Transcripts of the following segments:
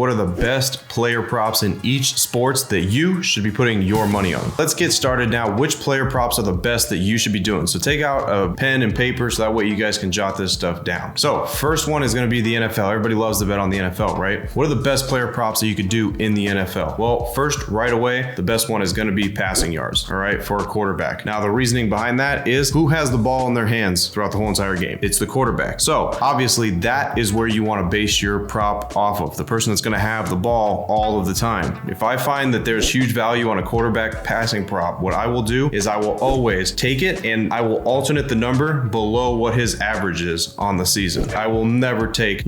What are the best player props in each sports that you should be putting your money on? Let's get started now. Which player props are the best that you should be doing? So take out a pen and paper so that way you guys can jot this stuff down. So first one is going to be the NFL. Everybody loves to bet on the NFL, right? What are the best player props that you could do in the NFL? Well, first, right away, the best one is going to be passing yards, all right, for a quarterback. Now, the reasoning behind that is who has the ball in their hands throughout the whole entire game? It's the quarterback. So obviously that is where you want to base your prop off of, the person that's going to have the ball all of the time. If I find that there's huge value on a quarterback passing prop, what I will do is I will always take it and I will alternate the number below what his average is on the season. I will never take,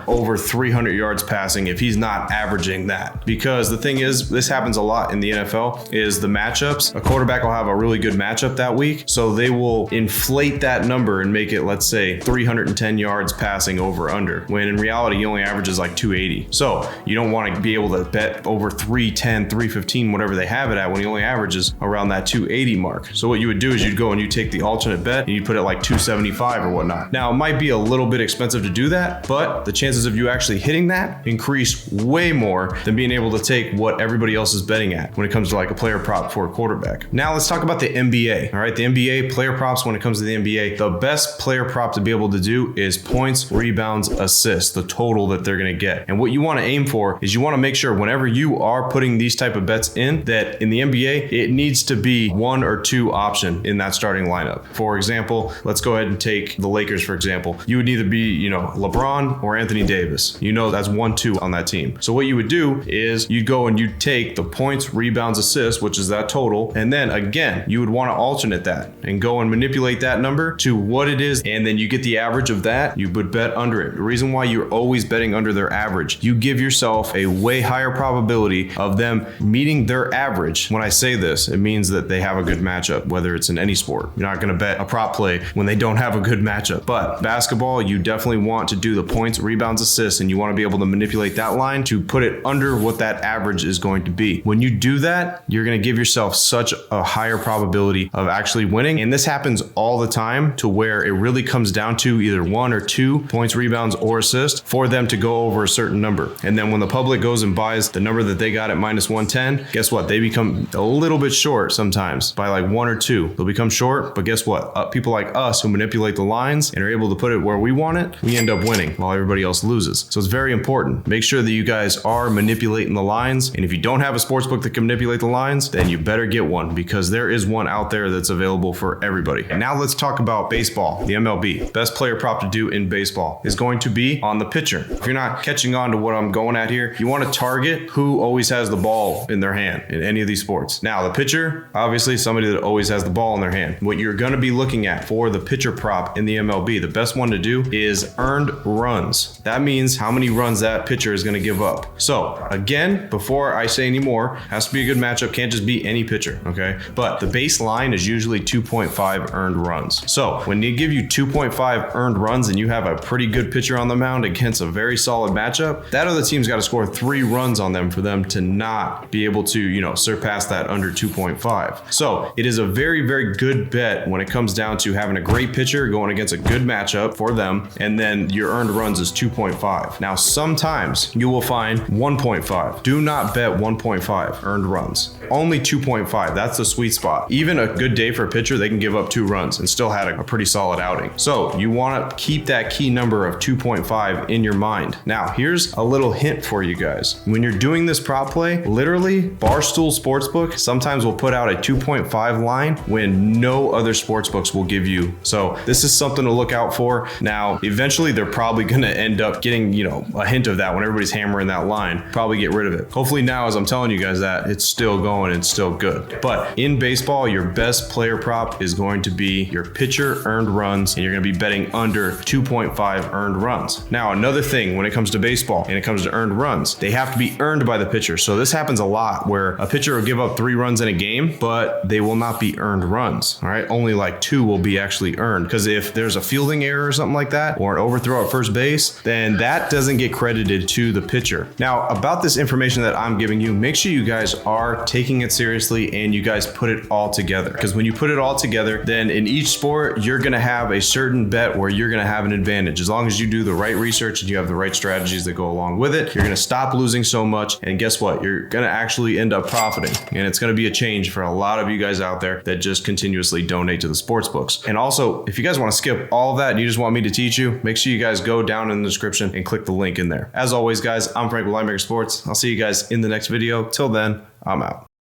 over 300 yards passing if he's not averaging that. Because the thing is, this happens a lot in the NFL, is the matchups. A quarterback will have a really good matchup that week, so they will inflate that number and make it, let's say, 310 yards passing over under, when in reality he only averages like 280. So you don't want to be able to bet over 310, 315, whatever they have it at, when he only averages around that 280 mark. So what you would do is you'd go and you take the alternate bet and you put it like 275 or whatnot. Now it might be a little bit expensive to do that, but the chances of you actually hitting that increase way more than being able to take what everybody else is betting at when it comes to like a player prop for a quarterback. Now let's talk about the NBA. All right, the NBA player props. When it comes to the NBA, the best player prop to be able to do is points, rebounds, assists, the total that they're going to get. And what you want to aim for is you want to make sure whenever you are putting these type of bets in, that in the NBA, it needs to be one or two option in that starting lineup. For example, let's go ahead and take the Lakers, for example. You would either be, LeBron or Anthony Davis. That's 1-2 on that team. So what you would do is you'd go and you'd take the points, rebounds, assists, which is that total. And then again, you would want to alternate that and go and manipulate that number to what it is. And then you get the average of that. You would bet under it. The reason why you're always betting under their average, you give yourself a way higher probability of them meeting their average. When I say this, it means that they have a good matchup, whether it's in any sport. You're not going to bet a prop play when they don't have a good matchup. But basketball, you definitely want to do the points, rebounds, assists, and you want to be able to manipulate that line to put it under what that average is going to be. When you do that, you're going to give yourself such a higher probability of actually winning. And this happens all the time, to where it really comes down to either one or two points, rebounds, or assists for them to go over a certain number. And then when the public goes and buys the number that they got at minus 110, guess what? They become a little bit short sometimes by like one or two. They'll become short, but guess what? People like us who manipulate the lines and are able to put it where we want it, we end up winning while everybody else loses. So it's very important. Make sure that you guys are manipulating the lines. And if you don't have a sports book that can manipulate the lines, then you better get one, because there is one out there that's available for everybody. And now let's talk about baseball, the MLB. Best player prop to do in baseball is going to be on the pitcher. If you're not catching on to what I'm going at here, you want to target who always has the ball in their hand in any of these sports. Now, the pitcher, obviously somebody that always has the ball in their hand. What you're going to be looking at for the pitcher prop in the MLB, the best one to do is earned runs. That means how many runs that pitcher is going to give up. So again, before I say any more, has to be a good matchup, can't just be any pitcher, okay? But the baseline is usually 2.5 earned runs. So when they give you 2.5 earned runs and you have a pretty good pitcher on the mound against a very solid matchup, that other team's got to score 3 runs on them for them to not be able to, surpass that under 2.5. So it is a very, very good bet when it comes down to having a great pitcher going against a good matchup for them, and then your earned runs is 2.5. Now, sometimes you will find 1.5. Do not bet 1.5 earned runs. Only 2.5. That's the sweet spot. Even a good day for a pitcher, they can give up 2 runs and still had a pretty solid outing. So you want to keep that key number of 2.5 in your mind. Now, here's a little hint for you guys. When you're doing this prop play, literally Barstool Sportsbook sometimes will put out a 2.5 line when no other sportsbooks will give you. So this is something to look out for. Now, eventually they're probably going to end up getting, a hint of that when everybody's hammering that line, probably get rid of it. Hopefully now, as I'm telling you guys that, it's still going, it's still good. But in baseball, your best player prop is going to be your pitcher earned runs, and you're going to be betting under 2.5 earned runs. Now, another thing when it comes to baseball and it comes to earned runs, they have to be earned by the pitcher. So this happens a lot where a pitcher will give up 3 runs in a game, but they will not be earned runs. All right. Only like 2 will be actually earned, because if there's a fielding error or something like that, or an overthrow at first base, then that doesn't get credited to the pitcher. Now, about this information that I'm giving you, make sure you guys are taking it seriously and you guys put it all together. Because when you put it all together, then in each sport, you're going to have a certain bet where you're going to have an advantage. As long as you do the right research and you have the right strategies that go along with it, it, you're gonna stop losing so much, and guess what? You're gonna actually end up profiting, and it's gonna be a change for a lot of you guys out there that just continuously donate to the sports books. And also, if you guys want to skip all of that and you just want me to teach you, make sure you guys go down in the description and click the link in there. As always, guys, I'm Frank with Linemaker Sports. I'll see you guys in the next video. Till then, I'm out.